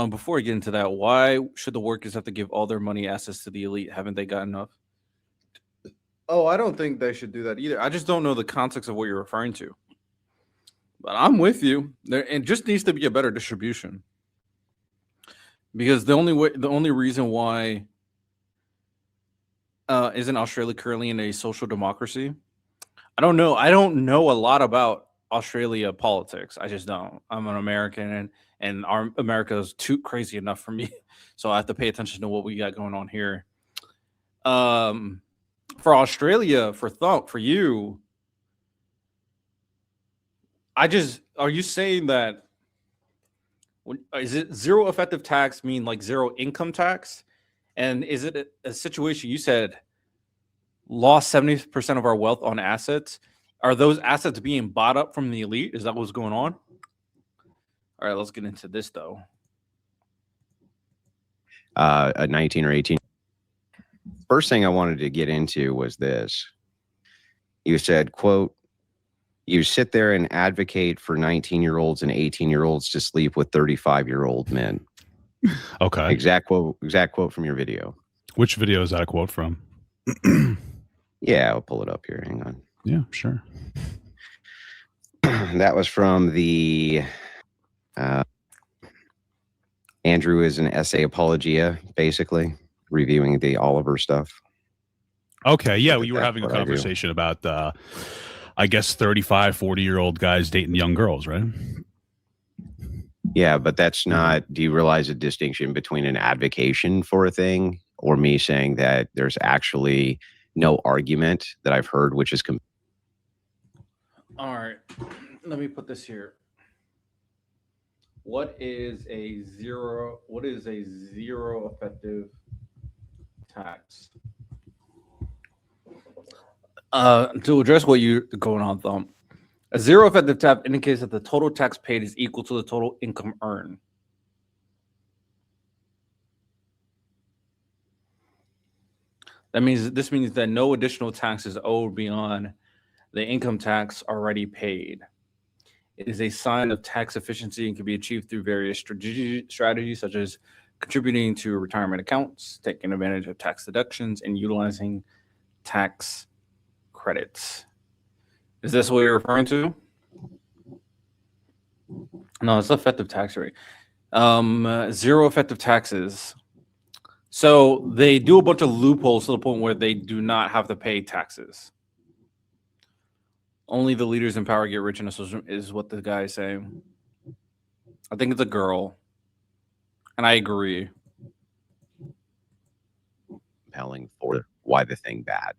Before we get into that, why should the workers have to give all their money assets to the elite? Haven't they got enough? Oh, I don't think they should do that either. I just don't know the context of what you're referring to. But I'm with you. There, it just needs to be a better distribution. Because the only reason why isn't Australia currently in a social democracy? I don't know. I don't know a lot about Australia politics. I just don't. I'm an American, and our America is too crazy enough for me, so I have to pay attention to what we got going on here. Um, for Australia, for you, are you saying that is it zero effective tax mean like zero income tax? And is it a situation you said lost 70% of our wealth on assets? Are those assets being bought up from the elite? Is that what's going on? All right, let's get into this though. A 19 or 18. First thing I wanted to get into was this. You said, quote, you sit there and advocate for 19-year-olds and 18-year-olds to sleep with 35-year-old men. Okay. Exact quote from your video. Which video is that a quote from? Yeah, I'll pull it up here. Hang on. Yeah, sure. That was from the Andrew is an essay apologia, basically reviewing the Oliver stuff. Okay, yeah, well, you were having a conversation about I guess 35, 40-year-old guys dating young girls, right? Yeah, but that's not, do you realize a distinction between an advocation for a thing or me saying that there's actually no argument that I've heard, which is... All right, let me put this here. What is a zero effective tax? To address what you're going on, Thumb, a zero effective tax indicates that the total tax paid is equal to the total income earned. This means that no additional tax is owed beyond the income tax already paid. It is a sign of tax efficiency and can be achieved through various strategies such as contributing to retirement accounts, taking advantage of tax deductions, and utilizing tax credits. Is this what you're referring to? No, it's effective tax rate. Zero effective taxes. So they do a bunch of loopholes to the point where they do not have to pay taxes. Only the leaders in power get rich in a system is what the guy is saying. I think it's a girl. And I agree. Compelling for why the thing bad.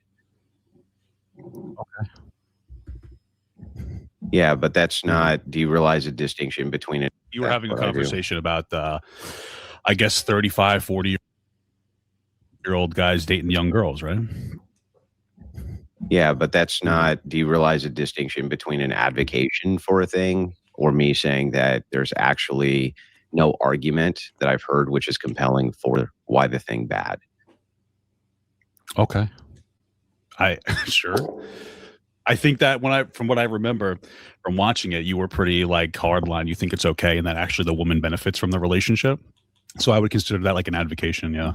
Okay. Yeah, but that's not, do you realize a distinction between it? You were having a conversation about I guess 35, 40-year-old guys dating young girls, right? Yeah, but that's not, do you realize a distinction between an advocation for a thing or me saying that there's actually no argument that I've heard which is compelling for why the thing bad? Okay. Sure. I think that from what I remember from watching it, you were pretty like hardline. You think it's okay and that actually the woman benefits from the relationship. So I would consider that like an advocation. Yeah.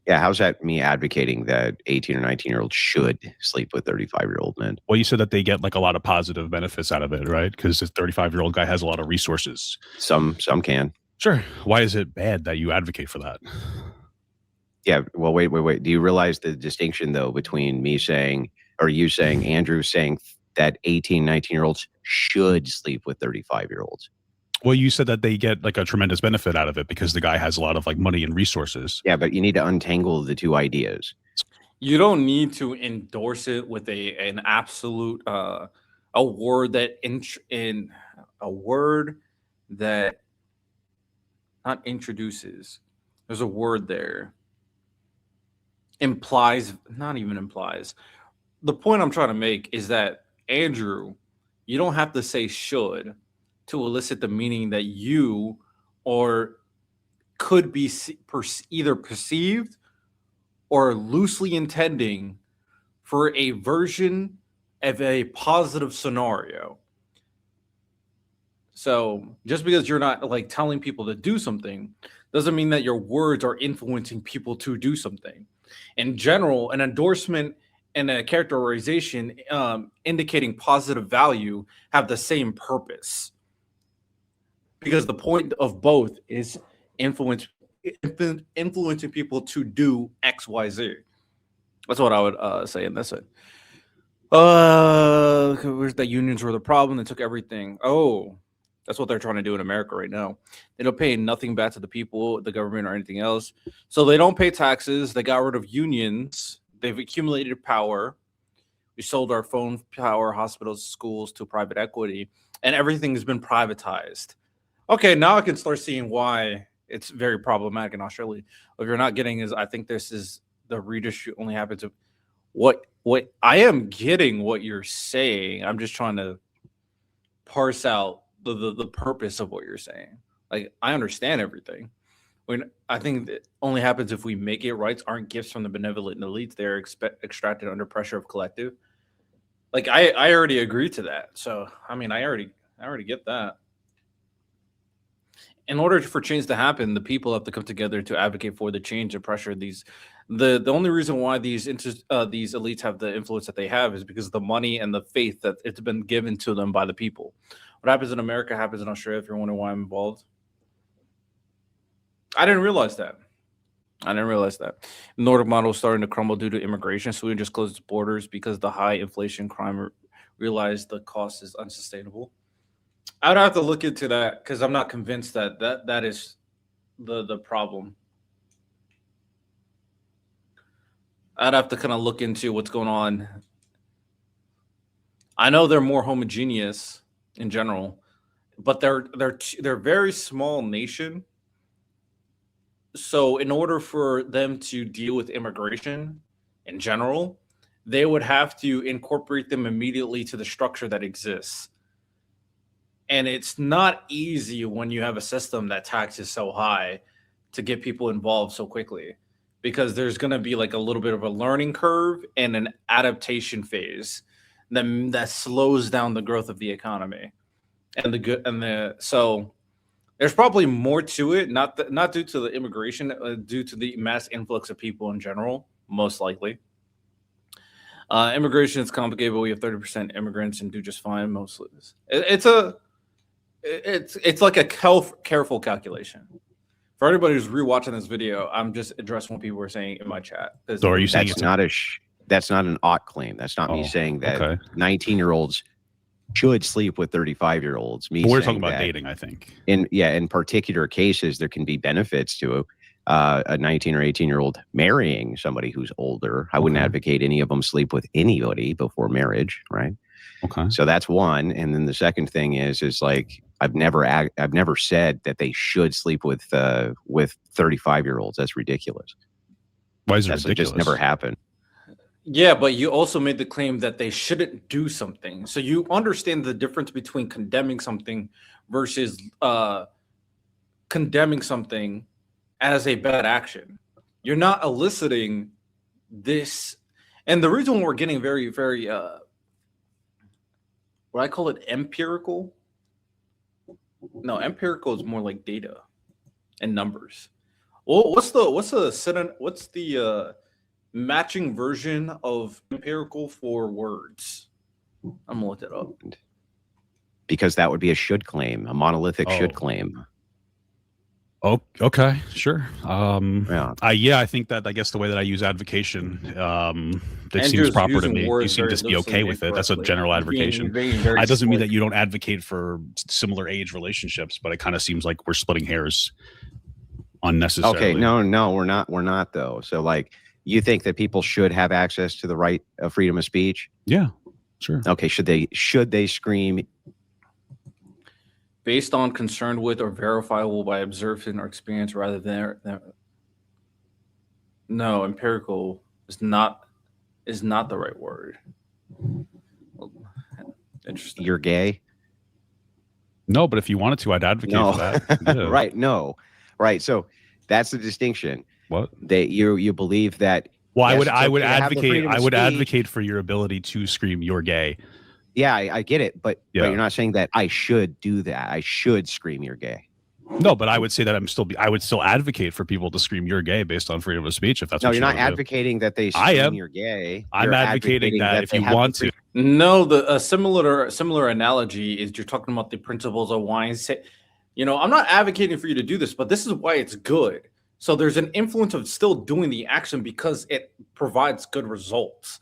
Yeah, how's that me advocating that 18 or 19-year-olds should sleep with 35-year-old men? Well, you said that they get like a lot of positive benefits out of it, right? Because this 35-year-old guy has a lot of resources. Some can. Sure. Why is it bad that you advocate for that? Yeah, well, wait. Do you realize the distinction, though, between me saying, or you saying, Andrew saying that 18, 19-year-olds should sleep with 35-year-olds? Well, you said that they get like a tremendous benefit out of it because the guy has a lot of like money and resources. Yeah, but you need to untangle the two ideas. You don't need to endorse it with an absolute a word that not introduces. There's a word there. Implies, not even implies. The point I'm trying to make is that, Andrew, you don't have to say should to elicit the meaning that you or could be either perceived or loosely intending for a version of a positive scenario. So just because you're not like telling people to do something doesn't mean that your words are influencing people to do something. In general, an endorsement and a characterization indicating positive value have the same purpose, because the point of both is influencing people to do X, Y, Z. That's what I would say in this one. Where's the unions were the problem? They took everything. Oh, that's what they're trying to do in America right now. They don't pay nothing back to the people, the government, or anything else. So they don't pay taxes. They got rid of unions. They've accumulated power. We sold our phone power, hospitals, schools to private equity, and everything has been privatized. Okay, now I can start seeing why it's very problematic in Australia. What you're not getting is, I think this is the redistribute only happens of what I am getting what you're saying. I'm just trying to parse out the purpose of what you're saying. Like, I understand everything. When I think that only happens if we make it. Rights aren't gifts from the benevolent elites. They're extracted under pressure of collective. Like, I already agree to that. So I mean, I already get that. In order for change to happen, the people have to come together to advocate for the change and pressure these. The only reason why these elites have the influence that they have is because of the money and the faith that it's been given to them by the people. What happens in America happens in Australia. If you're wondering why I'm involved, I didn't realize that. The Nordic model is starting to crumble due to immigration. Sweden just closed its borders because the high inflation, crime realized the cost is unsustainable. I'd have to look into that because I'm not convinced that is the problem. I'd have to kind of look into what's going on. I know they're more homogeneous in general, but they're very small nation. So in order for them to deal with immigration in general, they would have to incorporate them immediately to the structure that exists. And it's not easy when you have a system that taxes so high to get people involved so quickly, because there's going to be like a little bit of a learning curve and an adaptation phase that slows down the growth of the economy so there's probably more to it, not due to the immigration, due to the mass influx of people in general, most likely. Immigration is complicated, but we have 30% immigrants and do just fine mostly. It's like a careful calculation. For anybody who's rewatching this video, I'm just addressing what people were saying in my chat. So are you saying that's not an ought claim? That's not me saying that 19-year-olds should sleep with 35-year-olds. We're talking about dating, I think. In particular cases, there can be benefits to a 19 or 18-year-old marrying somebody who's older. I wouldn't advocate any of them sleep with anybody before marriage, right? Okay. So that's one. And then the second thing is like, I've never said that they should sleep with 35-year-olds. That's ridiculous. Why is it ridiculous? It just never happened. Yeah, but you also made the claim that they shouldn't do something. So you understand the difference between condemning something versus condemning something as a bad action. You're not eliciting this. And the reason we're getting very, very, what I call it empirical. No, empirical is more like data and numbers. Well, what's the matching version of empirical for words? I'm gonna look it up. Because that would be a should claim, a monolithic should claim. Oh, okay, sure. I think that, I guess the way that I use advocation, it seems proper to me. You seem to be okay with it. That's a general advocation. It doesn't mean that you don't advocate for similar age relationships, but it kind of seems like we're splitting hairs unnecessarily. Okay, no, we're not though. So like, you think that people should have access to the right of freedom of speech? Yeah, sure. Okay, should they scream? Based on concerned with or verifiable by observation or experience rather than no, empirical is not the right word. Interesting. You're gay? No, but if you wanted to, I'd advocate for that. Yeah. Right, no. Right, so that's the distinction. What? That you believe that. Well, I would advocate for your ability to scream "you're gay," Yeah, I get it, but Yeah. you're not saying that I should do that. I should scream you're gay. No, but I would say that I would still advocate for people to scream you're gay based on freedom of speech if that's No, what you're you not want to advocating that they I scream am. you're gay. I'm You're advocating that if they you have the want to. No, a similar analogy is you're talking about the principles of why I'm not advocating for you to do this, but this is why it's good. So there's an influence of still doing the action because it provides good results.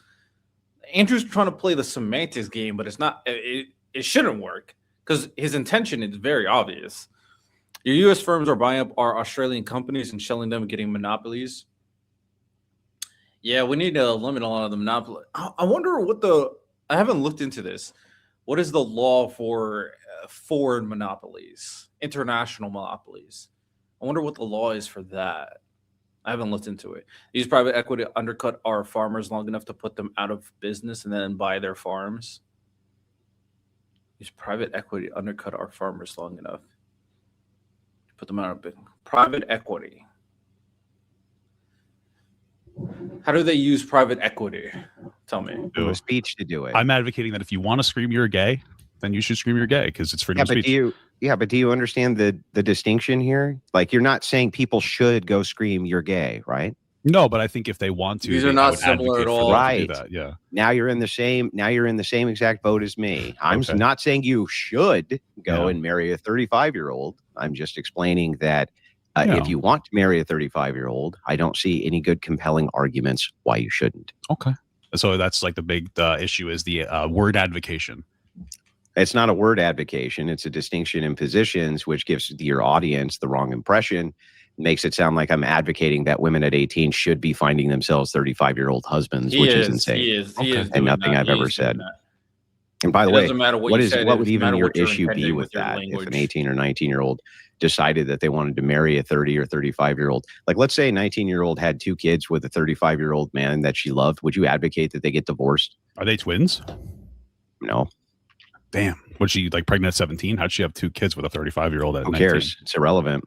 Andrew's trying to play the semantics game, but it's not. It shouldn't work because his intention is very obvious. Your U.S. firms are buying up our Australian companies and shelling them and getting monopolies. Yeah, we need to limit a lot of the monopoly. I wonder I haven't looked into this. What is the law for foreign monopolies, international monopolies? I wonder what the law is for that. I haven't looked into it. These private equity undercut our farmers long enough to put them out of business and then buy their farms. These private equity undercut our farmers long enough to put them out of business. Private equity. How do they use private equity? Tell me. Do a speech to do it. I'm advocating that if you want to scream you're gay, then you should scream you're gay because it's freedom of speech. But do you understand the distinction here? Like, you're not saying people should go scream you're gay, right? No, but I think if they want to, These are not similar at all. Right. That. Yeah. Now you're in the same exact boat as me. I'm not saying you should go and marry a 35-year-old. I'm just explaining that if you want to marry a 35-year-old, I don't see any good compelling arguments why you shouldn't. Okay. So that's like the big issue is the word advocation. It's not a word advocation. It's a distinction in positions, which gives your audience the wrong impression. Makes it sound like I'm advocating that women at 18 should be finding themselves 35-year-old husbands, which is insane. He is and nothing I've ever said. And by the way, what would even your issue be with that if an 18 or 19-year-old decided that they wanted to marry a 30 or 35-year-old? Like, let's say a 19-year-old had 2 kids with a 35-year-old man that she loved. Would you advocate that they get divorced? Are they twins? No. Damn. Was she like pregnant at 17? How'd she have 2 kids with a 35-year-old at 19? Who cares? It's irrelevant.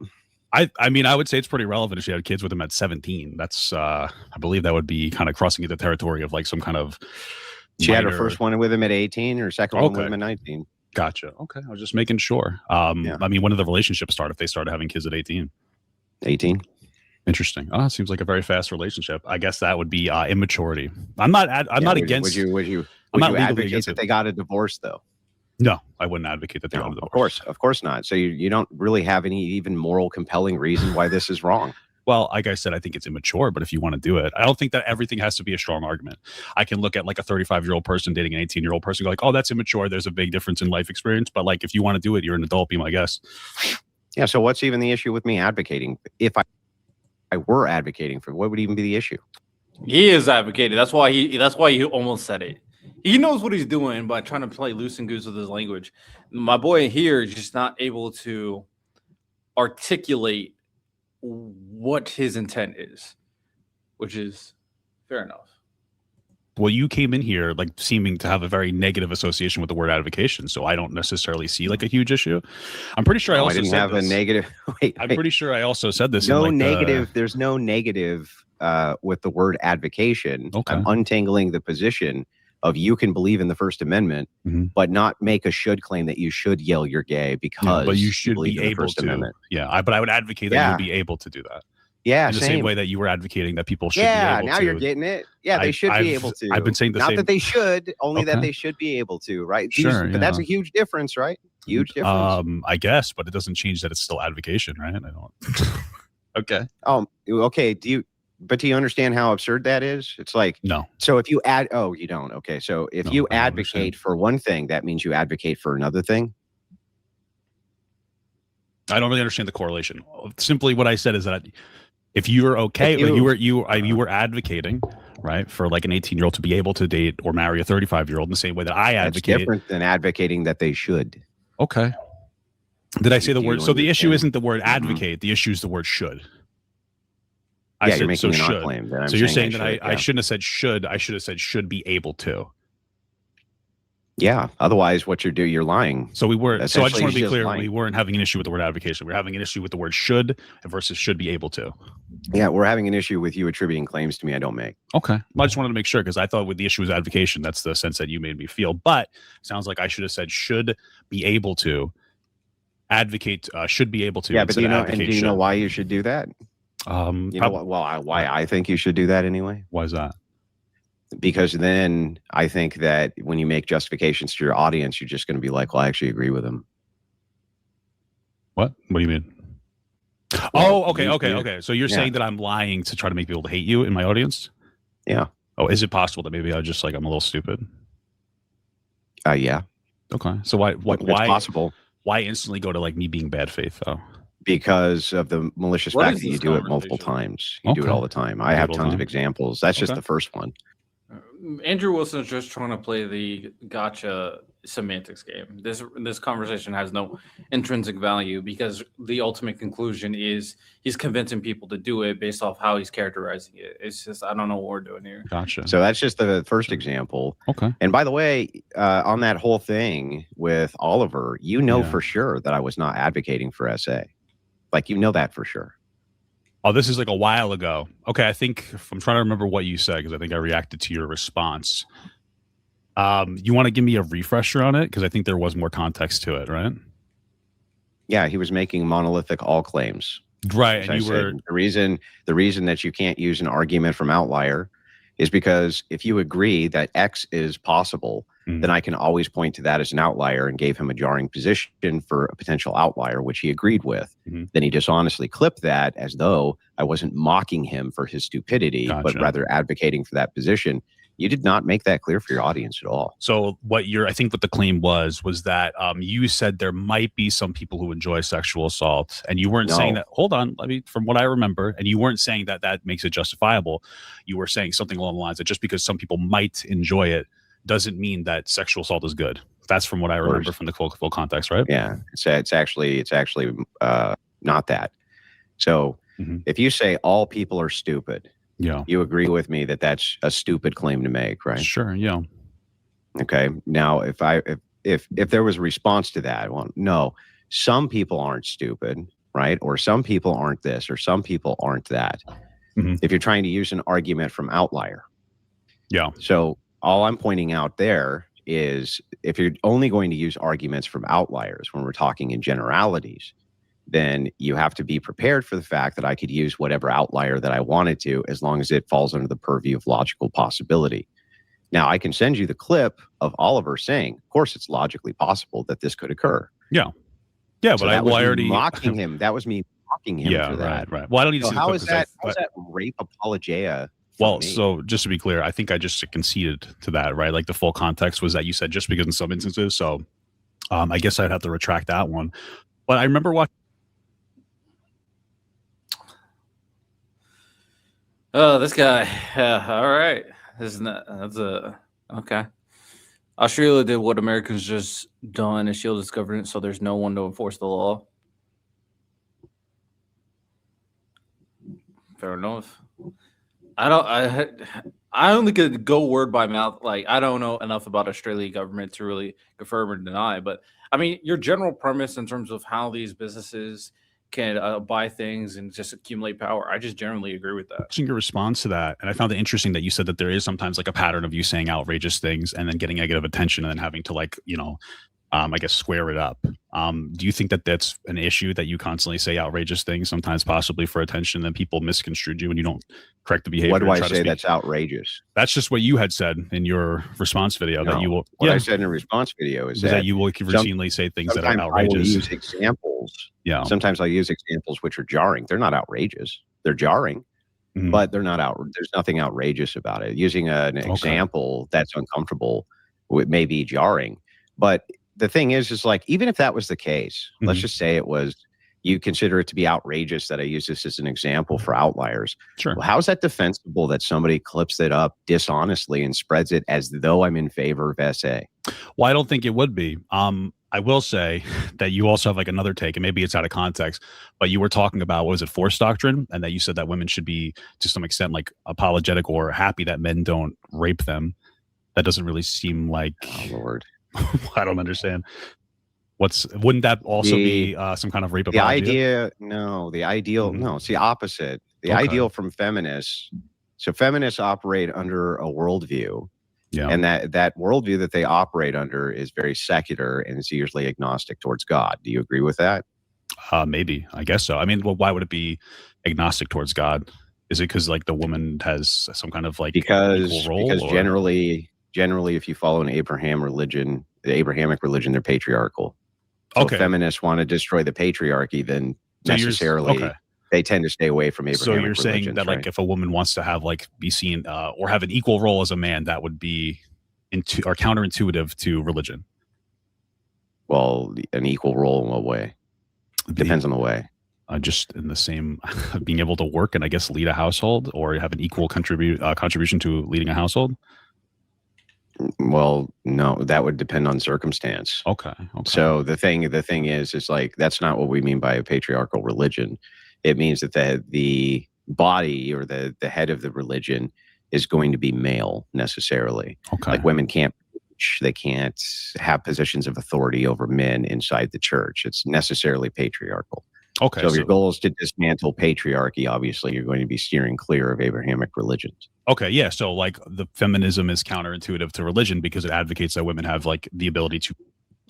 I mean, I would say it's pretty relevant if she had kids with him at 17. That's I believe that would be kind of crossing into territory of like some kind of She had her first one with him at 18 or second one with him at 19. Gotcha. Okay. I was just making sure. I mean, when did the relationship start if they started having kids at 18? 18. Interesting. Oh, it seems like a very fast relationship. I guess that would be immaturity. I'm not against. Would you advocate that they got a divorce though? No, I wouldn't advocate that they got a divorce. Of course not. So you don't really have any even moral compelling reason why this is wrong. Well, like I said, I think it's immature, but if you want to do it, I don't think that everything has to be a strong argument. I can look at like a 35-year-old person dating an 18-year-old person, go like, oh, that's immature. There's a big difference in life experience. But like, if you want to do it, you're an adult, be my guest. Yeah. So what's even the issue with me advocating? If I were advocating for, what would even be the issue? He is advocating. That's why he almost said it. He knows what he's doing by trying to play loose and goose with his language. My boy here is just not able to articulate what his intent is, which is fair enough. Well, you came in here like seeming to have a very negative association with the word advocation, so I don't necessarily see like a huge issue. I'm pretty sure I didn't have a negative. I'm pretty sure I also said this. No negative. There's no negative with the word advocation. Okay. I'm untangling the position of you can believe in the First Amendment, but not make a should claim that you should yell you're gay because but you should be able to. Amendment. Yeah, but I would advocate that you'd be able to do that. Yeah, in the same way that you were advocating that people should be able to. Yeah, now you're getting it. Yeah, they should be able to. I've been saying the same. Not that they should, only that they should be able to, right? Sure, but that's a huge difference, right? Huge difference. I guess, but it doesn't change that it's still advocation, right? I don't. Okay. Okay. Do you understand how absurd that is? It's like, no. So if you you don't. Okay. So if you advocate for one thing, that means you advocate for another thing. I don't really understand the correlation. Simply what I said is that if you were okay, you were advocating, right, for like an 18-year-old to be able to date or marry a 35-year-old in the same way that I advocate. That's different than advocating that they should. Okay. Did I say the word? So the issue isn't the word advocate. The issue is the word should. I said, you're making an claim. So you're saying that I shouldn't have said should. I should have said should be able to. Yeah. Otherwise, what you're lying. So we weren't. So I just Essentially, want to be he's just clear. lying. We weren't having an issue with the word advocation. We're having an issue with the word should versus should be able to. Yeah, we're having an issue with you attributing claims to me I don't make. Okay. Well, I just wanted to make sure because I thought with the issue was advocation. That's the sense that you made me feel. But it sounds like I should have said should be able to advocate. Should be able to. Yeah, but do you know? And do you know should. why you should do that? You know why I think you should do that anyway? Why is that? Because then I think that when you make justifications to your audience, you're just going to be like, well, I actually agree with them. What do you mean? Well, okay. So you're saying that I'm lying to try to make people to hate you in my audience? Yeah. Oh, is it possible that maybe I'm a little stupid? Yeah. Okay. So why It's possible. Why instantly go to like me being bad faith though? Because of the malicious What fact is that you this do it multiple conversation? times. You do it all the time. I have tons of examples. That's just the first one. Andrew Wilson's just trying to play the gotcha semantics game. This conversation has no intrinsic value because the ultimate conclusion is he's convincing people to do it based off how he's characterizing it. It's just I don't know what we're doing here. Gotcha. So that's just the first example. Okay. And by the way, on that whole thing with Oliver, you know for sure that I was not advocating for SA. Like, you know that for sure. Oh, this is like a while ago. Okay, I think I'm trying to remember what you said because I think I reacted to your response. You want to give me a refresher on it? Because I think there was more context to it, right? Yeah, he was making monolithic all claims. Right, and you were the reason that you can't use an argument from outlier is because if you agree that X is possible, then I can always point to that as an outlier and gave him a jarring position for a potential outlier, which he agreed with. Then he dishonestly clipped that as though I wasn't mocking him for his stupidity, but rather advocating for that position. You did not make that clear for your audience at all. So I think what the claim was that you said there might be some people who enjoy sexual assault, and you weren't saying that. Hold on, from what I remember, and you weren't saying that makes it justifiable. You were saying something along the lines that just because some people might enjoy it doesn't mean that sexual assault is good. That's from what I remember from the full context, right? Yeah, it's actually not that. So if you say all people are stupid, you agree with me that that's a stupid claim to make, right? Sure. Yeah. Okay. Now, if there was a response to that, well, no, some people aren't stupid, right? Or some people aren't this, or some people aren't that. If you're trying to use an argument from outlier. Yeah. So all I'm pointing out there is if you're only going to use arguments from outliers when we're talking in generalities, then you have to be prepared for the fact that I could use whatever outlier that I wanted to, as long as it falls under the purview of logical possibility. Now, I can send you the clip of Oliver saying, of course, it's logically possible that this could occur. Yeah. Yeah, so but I already mocking him. That was me mocking him for that. Right. Well, I don't need to see how is that rape apologia? Well, so just to be clear, I think I just conceded to that, right? Like the full context was that you said just because in some instances. So I guess I'd have to retract that one. But I remember watching. Oh, this guy. All right. Okay. Australia did what Americans just done and shield its government, so there's no one to enforce the law. Fair enough. I only could go word by mouth. Like, I don't know enough about Australian government to really confirm or deny. But I mean, your general premise in terms of how these businesses can buy things and just accumulate power, I just generally agree with that. Your response to that, and I found it interesting that you said that there is sometimes like a pattern of you saying outrageous things and then getting negative attention and then having to I guess square it up. Do you think that that's an issue that you constantly say outrageous things, sometimes possibly for attention, and people misconstrued you and you don't correct the behavior? What do I say that's outrageous? That's just what you had said in your response video. No, that you will. What I said in a response video is that you will routinely say things that are outrageous. I will use examples. Yeah. Sometimes I use examples which are jarring. They're not outrageous. They're jarring, but they're not out. There's nothing outrageous about it. Using an example that's uncomfortable may be jarring, but the thing is like, even if that was the case, let's just say it was, you consider it to be outrageous that I use this as an example for outliers. Sure. Well, how is that defensible that somebody clips it up dishonestly and spreads it as though I'm in favor of SA? Well, I don't think it would be. I will say that you also have like another take, and maybe it's out of context, but you were talking about, what was it, force doctrine? And that you said that women should be, to some extent, like apologetic or happy that men don't rape them. That doesn't really seem like... Oh, Lord. I don't understand. Wouldn't that also be some kind of rape the apology? idea? No, the ideal. No, it's the opposite. The Okay. ideal from feminists. So feminists operate under a worldview. Yeah. And that worldview that they operate under is very secular and is usually agnostic towards God. Do you agree with that? Maybe. I guess so. I mean, well, why would it be agnostic towards God? Is it because like the woman has some kind of like equal role? Because generally, if you follow an Abraham religion, the Abrahamic religion, they're patriarchal. So okay. if feminists want to destroy the patriarchy, then necessarily they tend to stay away from Abrahamic religions. So you're saying that like if a woman wants to have like be seen or have an equal role as a man, that would be or counterintuitive to religion? Well, an equal role in what way? Depends on the way. Just in the same, being able to work and I guess lead a household, or have an equal contribution to leading a household. Well, no, that would depend on circumstance. Okay. So the thing is like that's not what we mean by a patriarchal religion. It means that the body or the head of the religion is going to be male necessarily. Okay. Like women can't have positions of authority over men inside the church. It's necessarily patriarchal. Okay. So if your goal is to dismantle patriarchy, obviously you're going to be steering clear of Abrahamic religions. Okay, yeah. So like the feminism is counterintuitive to religion because it advocates that women have like the ability to.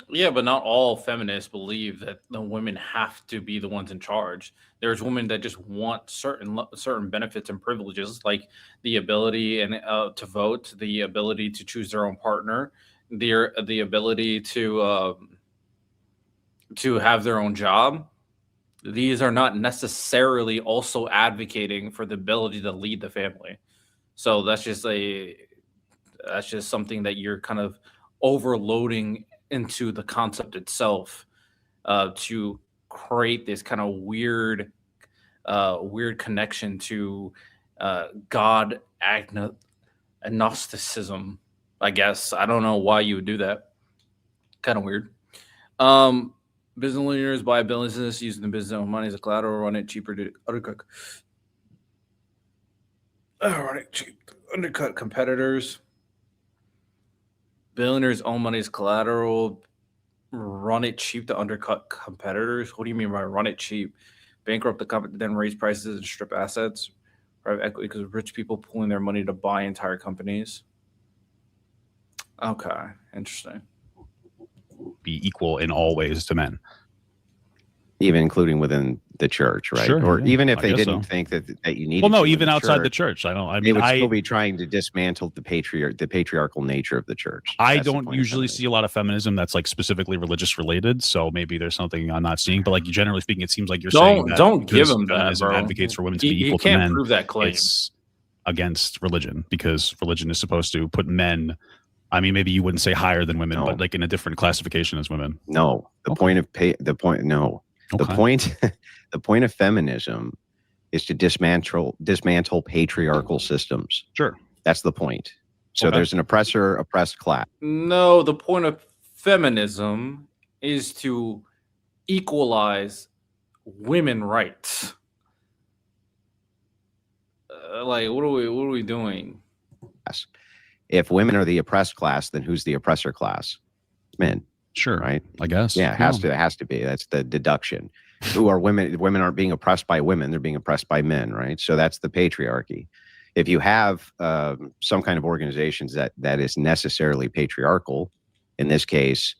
Yeah, but not all feminists believe that the women have to be the ones in charge. There's women that just want certain benefits and privileges, like the ability and to vote, the ability to choose their own partner, the ability to have their own job. These are not necessarily also advocating for the ability to lead the family. So that's just something that you're kind of overloading into the concept itself to create this kind of weird connection to God agnosticism. I guess I don't know why you would do that. Kind of weird. Business leaders buy a business using the business owned money as a collateral, run it cheaper to undercut competitors. Billionaires own money as collateral, run it cheap to undercut competitors. What do you mean by run it cheap? Bankrupt the company, then raise prices and strip assets. Private equity, because rich people pooling their money to buy entire companies. Okay, interesting. Be equal in all ways to men, even including within the church, right? Sure, or yeah, even if they didn't think that you needed. Well, no, even outside the church. I mean, they would still be trying to dismantle the patriarchal nature of the church. I don't usually see a lot of feminism that's like specifically religious related. So maybe there's something I'm not seeing. But like generally speaking, it seems like you're saying that don't give them that, bro. Advocates for women to be equal to men. You can't prove that claim. It's against religion because religion is supposed to put men. I mean, maybe you wouldn't say higher than women, but like in a different classification as women. No, the point of feminism is to dismantle patriarchal systems. Sure, that's the point. So there's an oppressed class. No, the point of feminism is to equalize women rights. Like, what are we doing? If women are the oppressed class, then who's the oppressor class? Men. Sure. Right. I guess. Yeah. It has to be. That's the deduction. Who are women? Women aren't being oppressed by women. They're being oppressed by men. Right. So that's the patriarchy. If you have some kind of organizations that is necessarily patriarchal, in this case,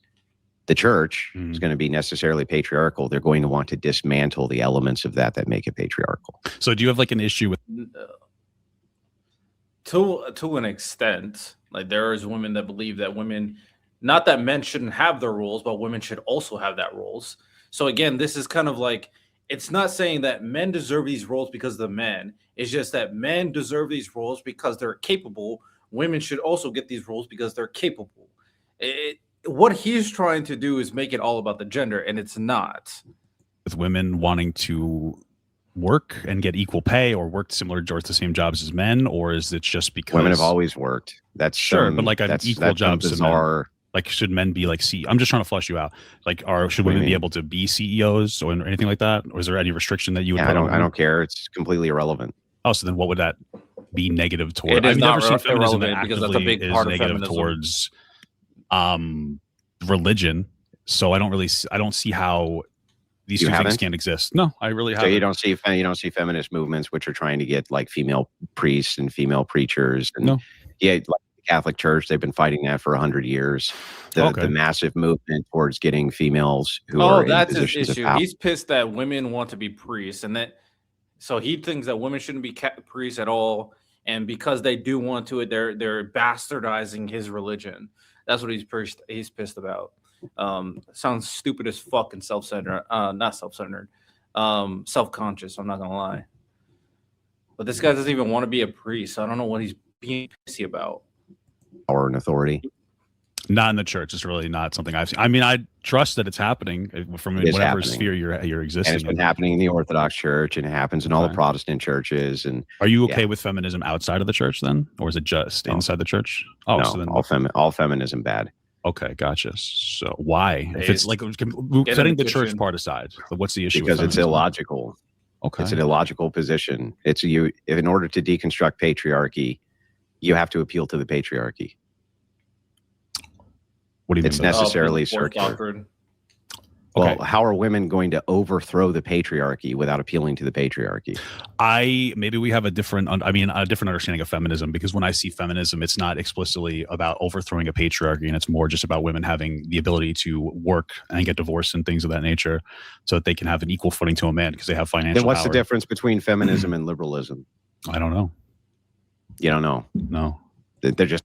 the church is going to be necessarily patriarchal. They're going to want to dismantle the elements of that make it patriarchal. So do you have like an issue with? To an extent, like there is women that believe that women, not that men shouldn't have their roles, but women should also have that roles. So again, this is kind of like, it's not saying that men deserve these roles because of the men. It's just that men deserve these roles because they're capable. Women should also get these roles because they're capable. What he's trying to do is make it all about the gender, and it's not. With women wanting to work and get equal pay or work similar or the same jobs as men, or is it just because women have always worked? That's sure, but like an equal jobs as men. Like, should men be like I'm just trying to flush you out. Like, should women be able to be CEOs or anything like that? Or is there any restriction that you would? I don't care. It's completely irrelevant. Oh, so then what would that be negative towards? It is I've never seen feminism that because that's a big part of negative feminism. Towards religion, so I don't see how these two things can't exist. No, I really haven't. So you don't see feminist movements which are trying to get like female priests and female preachers. And no. Yeah, like the Catholic Church, they've been fighting that for 100 years. The massive movement towards getting females who are in positions of power. He's pissed that women want to be priests, and so he thinks that women shouldn't be priests at all. And because they do want to, they're bastardizing his religion. That's what he's pissed about. Sounds stupid as fuck and self-centered. Not self-centered. Self-conscious. I'm not gonna lie. But this guy doesn't even want to be a priest. So I don't know what he's being pissy about. Power and authority. Not in the church. It's really not something I've seen. I mean, I trust that it's happening from whatever sphere you're existing. And it's been happening in the Orthodox Church, and it happens in all the Protestant churches. And are you okay with feminism outside of the church then, or is it just inside the church? Oh, no, so then all feminism bad. Okay, gotcha. So why? If it's like setting the church part aside, what's the issue? Because it's illogical. Okay, it's an illogical position. If in order to deconstruct patriarchy, you have to appeal to the patriarchy. What do you mean? It's necessarily circular. Well, how are women going to overthrow the patriarchy without appealing to the patriarchy? Maybe we have a different understanding of feminism, because when I see feminism, it's not explicitly about overthrowing a patriarchy, and it's more just about women having the ability to work and get divorced and things of that nature, so that they can have an equal footing to a man because they have financial. Then what's power. The difference between feminism and liberalism? I don't know. You don't know? No. They're just.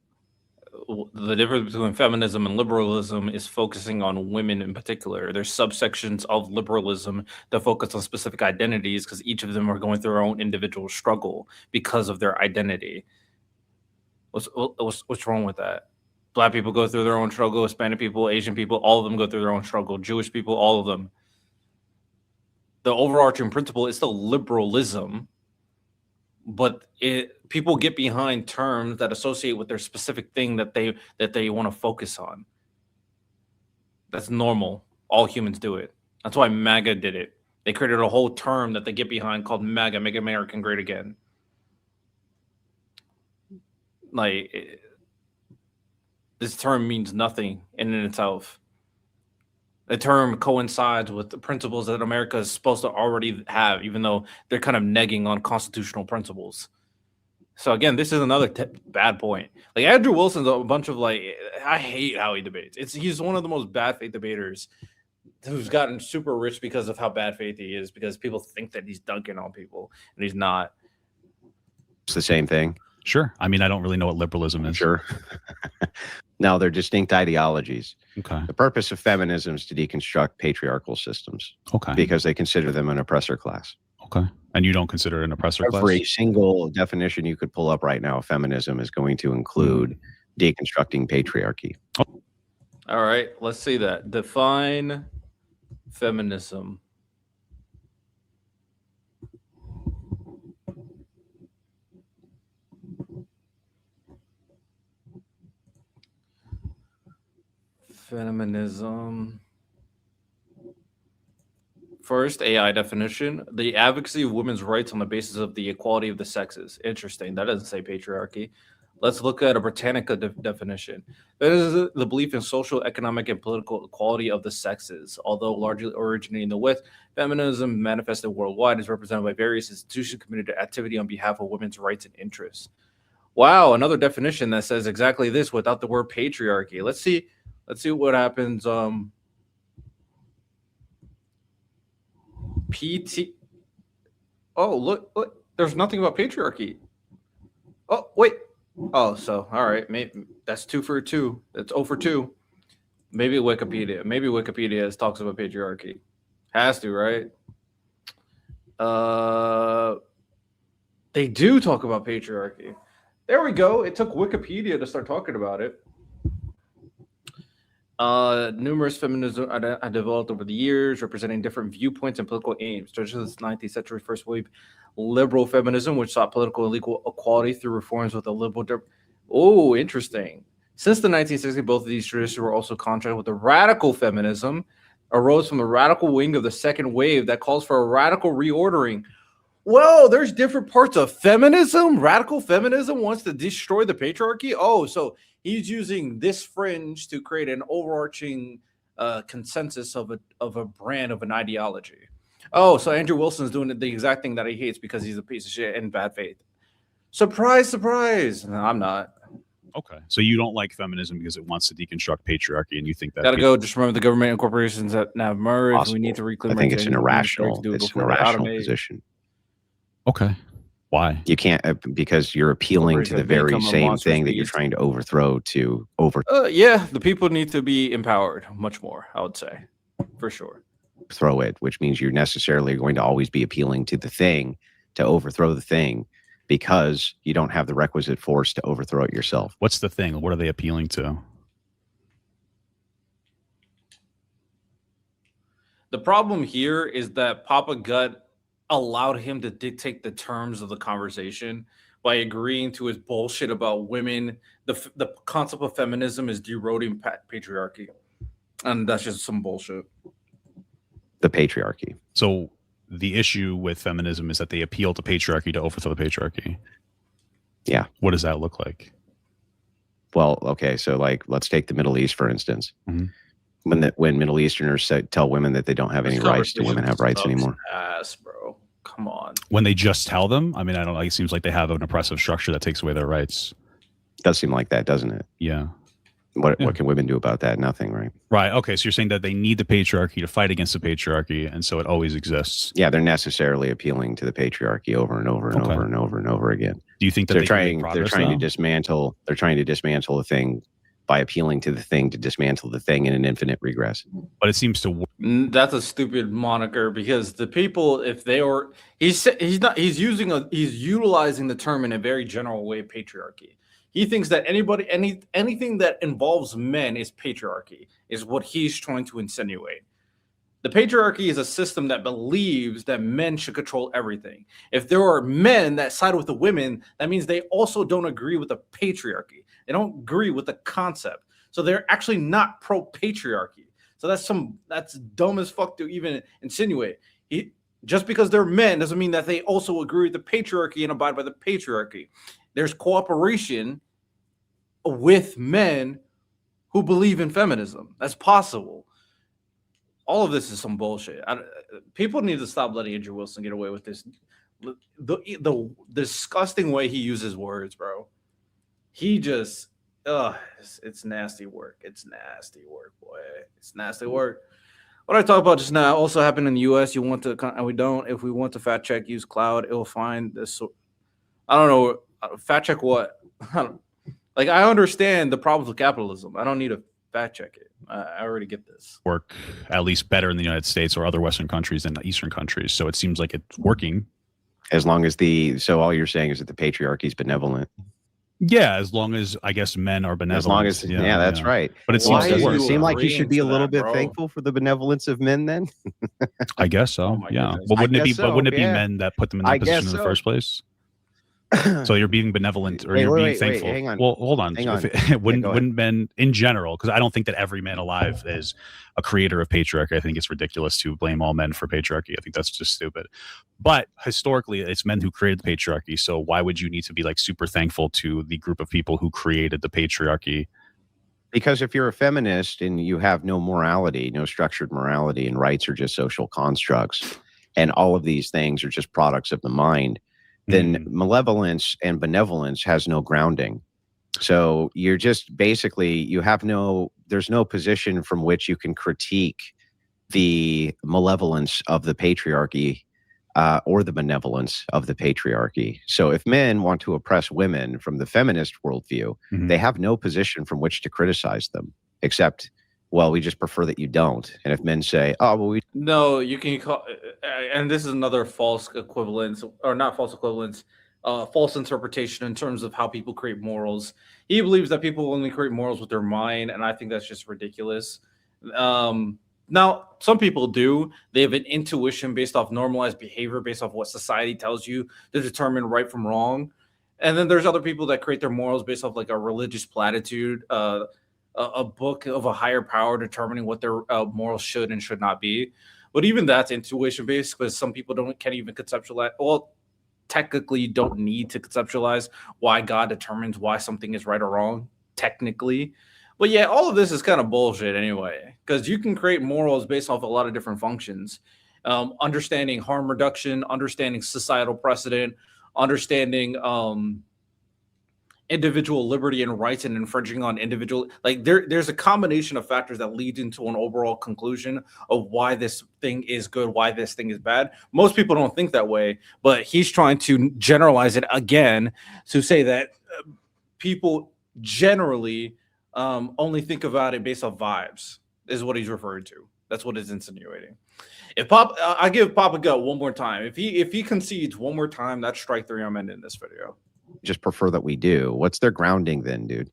The difference between feminism and liberalism is focusing on women in particular. There's subsections of liberalism that focus on specific identities because each of them are going through their own individual struggle because of their identity. What's wrong with that? Black people go through their own struggle. Hispanic people, Asian people, all of them go through their own struggle. Jewish people, all of them. The overarching principle is still liberalism, but people get behind terms that associate with their specific thing that they want to focus on. That's normal. All humans do it. That's why MAGA did it. They created a whole term that they get behind called MAGA, Make America Great Again. This term means nothing in and itself. The term coincides with the principles that America is supposed to already have, even though they're kind of negging on constitutional principles. So again, this is another bad point. Like Andrew Wilson's a bunch of I hate how he debates. He's one of the most bad faith debaters who's gotten super rich because of how bad faith he is, because people think that he's dunking on people and he's not. It's the same thing. Sure. I mean, I don't really know what liberalism is. Sure. No, they're distinct ideologies. Okay. The purpose of feminism is to deconstruct patriarchal systems. Okay. Because they consider them an oppressor class. Okay. And you don't consider it an oppressor class? Every single definition you could pull up right now of feminism is going to include deconstructing patriarchy. Oh. All right. Let's see that. Define feminism. Feminism. First, AI definition: the advocacy of women's rights on the basis of the equality of the sexes. Interesting. That doesn't say patriarchy. Let's look at a Britannica definition. That is the belief in social, economic, and political equality of the sexes. Although largely originating in the West, feminism manifested worldwide is represented by various institutions committed to activity on behalf of women's rights and interests. Wow, another definition that says exactly this without the word patriarchy. Let's see what happens. PT. Oh, look. There's nothing about patriarchy. Oh, wait. Oh, so all right. Maybe that's 2 for 2. That's 0 for 2. Maybe Wikipedia talks about patriarchy. Has to, right? They do talk about patriarchy. There we go. It took Wikipedia to start talking about it. Numerous feminism are developed over the years, representing different viewpoints and political aims. Such as the 19th century first wave liberal feminism, which sought political and legal equality through reforms with a liberal. Oh, interesting. Since the 1960s, both of these traditions were also contrasted with the radical feminism, arose from the radical wing of the second wave that calls for a radical reordering. Well, there's different parts of feminism. Radical feminism wants to destroy the patriarchy. Oh, so he's using this fringe to create an overarching consensus of a brand of an ideology. Oh, so Andrew Wilson's doing the exact thing that he hates because he's a piece of shit and bad faith. Surprise, surprise. No, I'm not. Okay, so you don't like feminism because it wants to deconstruct patriarchy, and you think that Gotta go. Just remember the government and corporations that have merged. Possible. We need to reclaim. I think it's an irrational. Do it It's an before they irrational automate. position. Okay, why? You can't because you're appealing to the very same thing that you're trying to overthrow. Yeah, the people need to be empowered much more. I would say, for sure. Throw it, which means you're necessarily going to always be appealing to the thing to overthrow the thing, because you don't have the requisite force to overthrow it yourself. What's the thing? What are they appealing to? The problem here is that Papa Gut allowed him to dictate the terms of the conversation by agreeing to his bullshit about women. The concept of feminism is deroding patriarchy, and that's just some bullshit. The patriarchy. So the issue with feminism is that they appeal to patriarchy to overthrow the patriarchy. Yeah. What does that look like? Well, okay, so like let's take the Middle East for instance. Mm-hmm. When Middle Easterners tell women that they don't have any rights, do women have rights anymore? Ass, bro. Come on. When they just tell them, I mean, I don't know. It seems like they have an oppressive structure that takes away their rights. Does seem like that, doesn't it? Yeah. What can women do about that? Nothing, right? Right. Okay. So you're saying that they need the patriarchy to fight against the patriarchy, and so it always exists. Yeah, they're necessarily appealing to the patriarchy over and over and over and over and over again. Do you think that they're trying to dismantle the thing by appealing to the thing to dismantle the thing in an infinite regress? But it seems to work. That's a stupid moniker, because the people, if they are, he's utilizing the term in a very general way, patriarchy. He thinks that anything that involves men is patriarchy, is what he's trying to insinuate. The patriarchy is a system that believes that men should control everything. If there are men that side with the women, that means they also don't agree with the patriarchy. They don't agree with the concept. So they're actually not pro-patriarchy. So that's dumb as fuck to even insinuate. Just because they're men doesn't mean that they also agree with the patriarchy and abide by the patriarchy. There's cooperation with men who believe in feminism. That's possible. All of this is some bullshit. People need to stop letting Andrew Wilson get away with this. The disgusting way he uses words, bro. He just, it's nasty work. It's nasty work, boy. It's nasty work. What I talked about just now also happened in the U.S. And we don't. If we want to fact check, use cloud. It will find this. I don't know. Fact check what? I understand the problems with capitalism. I don't need to fact check it. I already get this. Work at least better in the United States or other Western countries than the Eastern countries. So it seems like it's working. As long as so all you're saying is that the patriarchy is benevolent. Yeah, as long as I guess men are benevolent. As long as that's right. But it seems to work. Does it seem like you should be a little bit thankful for the benevolence of men then? I guess so. Yeah. But wouldn't it be men that put them in that position in the first place? So you're being benevolent, or you're being thankful. Hang on. Well, hold on. Wouldn't men in general, because I don't think that every man alive is a creator of patriarchy. I think it's ridiculous to blame all men for patriarchy. I think that's just stupid. But historically, it's men who created the patriarchy. So why would you need to be super thankful to the group of people who created the patriarchy? Because if you're a feminist and you have no morality, no structured morality, and rights are just social constructs, and all of these things are just products of the mind, then malevolence and benevolence has no grounding. So you're just basically, there's no position from which you can critique the malevolence of the patriarchy or the benevolence of the patriarchy. So if men want to oppress women from the feminist worldview, they have no position from which to criticize them, except, well, we just prefer that you don't. And if men say, oh, well, no, you can call, and this is another false equivalence, or not false equivalence, false interpretation in terms of how people create morals. He believes that people only create morals with their mind, and I think that's just ridiculous. Now, some people do. They have an intuition based off normalized behavior, based off what society tells you to determine right from wrong. And then there's other people that create their morals based off a religious platitude, a book of a higher power determining what their morals should and should not be. But even that's intuition based because some people can't even conceptualize. Well, technically, you don't need to conceptualize why God determines why something is right or wrong. Technically, but yeah, all of this is kind of bullshit anyway, because you can create morals based off a lot of different functions. Understanding harm reduction, understanding societal precedent, understanding individual liberty and rights and infringing on individual, like there's a combination of factors that lead into an overall conclusion of why this thing is good, why this thing is bad. Most people don't think that way, but he's trying to generalize it again to say that people generally only think about it based off vibes is what he's referring to. That's what it's insinuating. If I give Papa Gut one more time. If he concedes one more time, that's strike 3. I'm ending this video. Just prefer that we do. What's their grounding then, dude?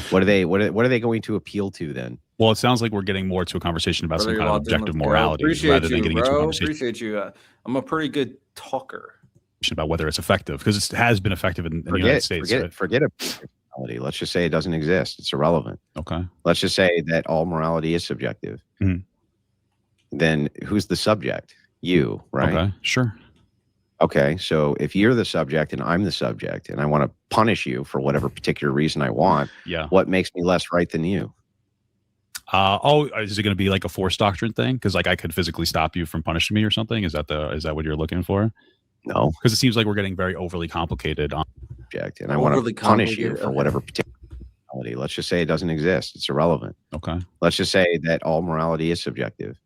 What are they going to appeal to then? Well, it sounds like we're getting more to a conversation about some kind of objective morality rather than getting into a conversation. Appreciate you. I'm a pretty good talker. About whether it's effective, because it has been effective in the United States. Forget morality. Let's just say it doesn't exist. It's irrelevant. Okay. Let's just say that all morality is subjective. Then who's the subject? You, right? Okay, sure. Okay, so if you're the subject and I'm the subject and I want to punish you for whatever particular reason I want, what makes me less right than you? Is it going to be like a force doctrine thing? Because like I could physically stop you from punishing me or something? Is that what you're looking for? No. Because it seems like we're getting very overly complicated on subject, and I want to punish you for whatever particular morality. Let's just say it doesn't exist. It's irrelevant. Okay. Let's just say that all morality is subjective.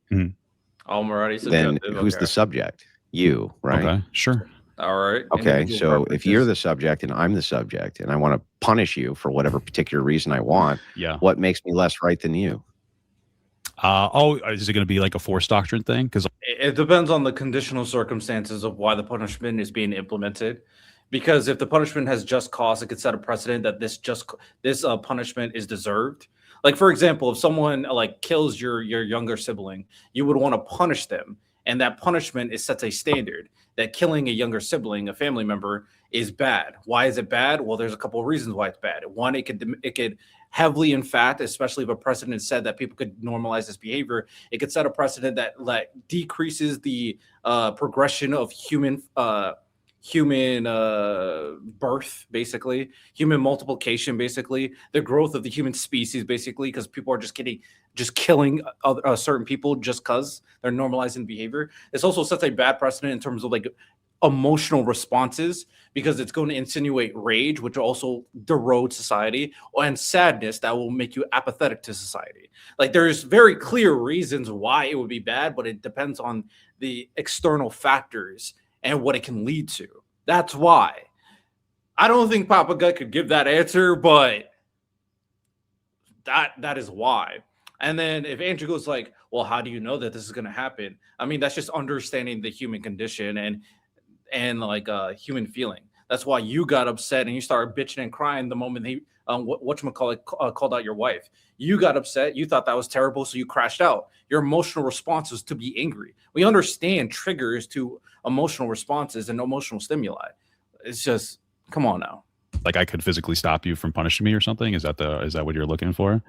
All morality is subjective. Then who's the subject? You, right? Okay, sure. All right. Okay, so if you're the subject and I'm the subject and I want to punish you for whatever particular reason I want, what makes me less right than you? Is it going to be like a force doctrine thing? Because it depends on the conditional circumstances of why the punishment is being implemented. Because if the punishment has just cause, it could set a precedent that this punishment is deserved. Like, for example, if someone like kills your younger sibling, you would want to punish them. And that punishment sets a standard that killing a younger sibling, a family member, is bad. Why is it bad? Well, there's a couple of reasons why it's bad. One, it could heavily, in fact, especially if a precedent said that people could normalize this behavior, it could set a precedent that decreases the progression of human birth, basically, human multiplication, basically, the growth of the human species, basically, because people are just killing certain people just because they're normalizing behavior. This also sets a bad precedent in terms of like emotional responses, because it's going to insinuate rage, which also derode society, and sadness that will make you apathetic to society. Like, there's very clear reasons why it would be bad, but it depends on the external factors and what it can lead to. That's why. I don't think Papa Gut could give that answer, but that is why. And then if Andrew goes like, well, how do you know that this is going to happen? I mean, that's just understanding the human condition and like human feeling. That's why you got upset and you started bitching and crying the moment he called out your wife. You got upset. You thought that was terrible, so you crashed out. Your emotional response was to be angry. We understand triggers to emotional responses and emotional stimuli. It's just, come on now. Like I could physically stop you from punishing me or something? Is that what you're looking for?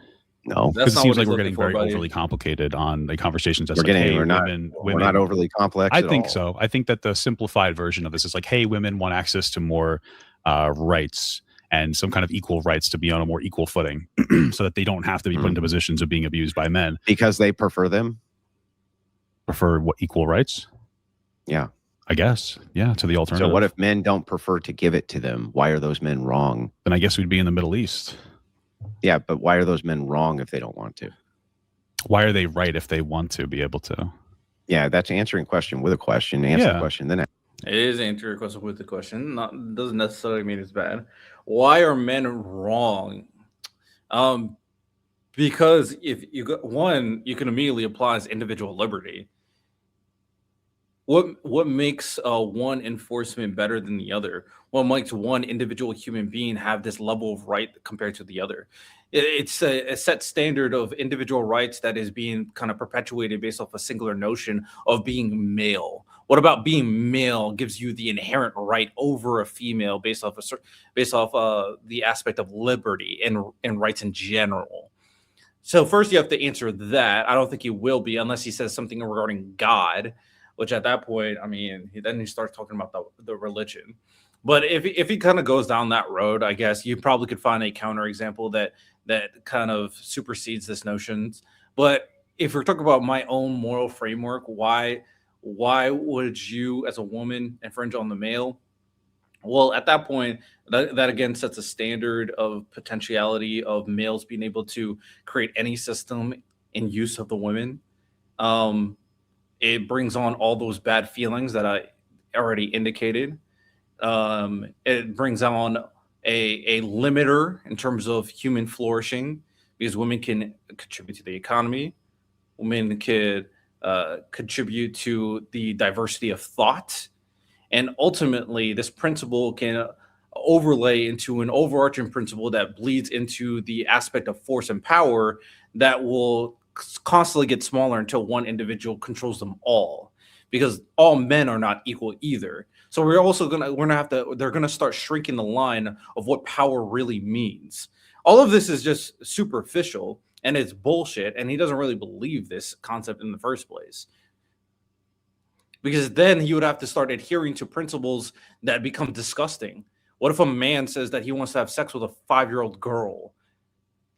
No, because it seems like we're getting very overly complicated on the conversations. We're not overly complex. I think so. I think that the simplified version of this is like, hey, women want access to more rights and some kind of equal rights to be on a more equal footing, so that they don't have to be put into positions of being abused by men because they prefer them. Prefer what? Equal rights? Yeah, I guess. Yeah, to the alternative. So what if men don't prefer to give it to them? Why are those men wrong? Then I guess we'd be in the Middle East. Yeah, but why are those men wrong if they don't want to? Why are they right if they want to be able to? Yeah, that's answering question with a question. Answer the question, then. It is answering a question with a question. Doesn't necessarily mean it's bad. Why are men wrong? Because if you got one, you can immediately apply as individual liberty. What makes one enforcement better than the other? What makes one individual human being have this level of right compared to the other? It's a set standard of individual rights that is being kind of perpetuated based off a singular notion of being male. What about being male gives you the inherent right over a female based off the aspect of liberty and rights in general? So first you have to answer that. I don't think he will be unless he says something regarding God, which at that point, I mean, then he starts talking about the religion. But if he kind of goes down that road, I guess you probably could find a counterexample that kind of supersedes this notion. But if we're talking about my own moral framework, why would you as a woman infringe on the male? Well, at that point, that again sets a standard of potentiality of males being able to create any system in use of the women. Um, it brings on all those bad feelings that I already indicated. It brings on a limiter in terms of human flourishing because women can contribute to the economy. Women could contribute to the diversity of thought. And ultimately, this principle can overlay into an overarching principle that bleeds into the aspect of force and power that will constantly get smaller until one individual controls them all. Because all men are not equal either. So they're gonna start shrinking the line of what power really means. All of this is just superficial and it's bullshit. And he doesn't really believe this concept in the first place. Because then he would have to start adhering to principles that become disgusting. What if a man says that he wants to have sex with a 5-year-old girl?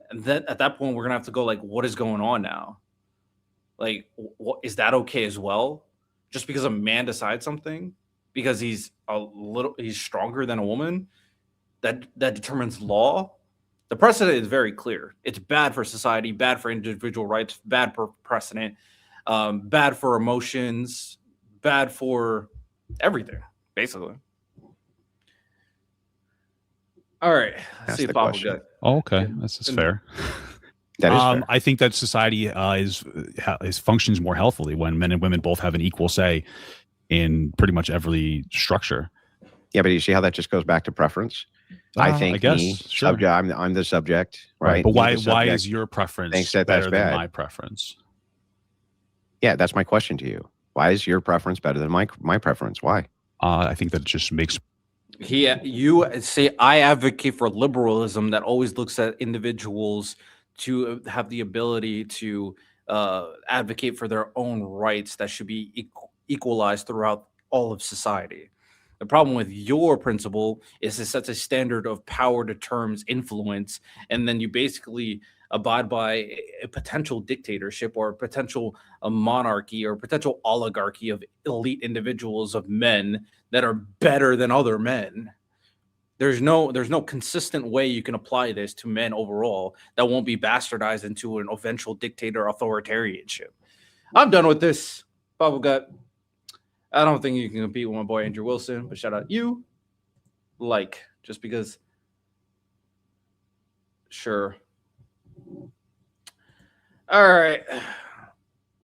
And then at that point, we're gonna have to go like, what is going on now? Like, is that okay as well? Just because a man decides something, because he's stronger than a woman, that determines law. The precedent is very clear. It's bad for society, bad for individual rights, bad for precedent, bad for emotions, bad for everything, basically. All right. Let's see if Bob will get. Oh, okay, that's fair. That is fair. I think that society is functions more healthily when men and women both have an equal say in pretty much every structure. Yeah, but you see how that just goes back to preference? I think I guess sure. I'm the subject, right? But why is your preference better than my preference? Yeah, that's my question to you. Why is your preference better than my preference? Why? I think that just makes. You say I advocate for liberalism that always looks at individuals to have the ability to advocate for their own rights that should be equalized throughout all of society. The problem with your principle is it sets a standard of power determines influence, and then you basically abide by a potential dictatorship or a potential monarchy or potential oligarchy of elite individuals of men that are better than other men. There's no consistent way you can apply this to men overall that won't be bastardized into an eventual dictator authoritarianship. I'm done with this. Bubblegut. I don't think you can compete with my boy Andrew Wilson, but shout out you. Just because. Sure. All right.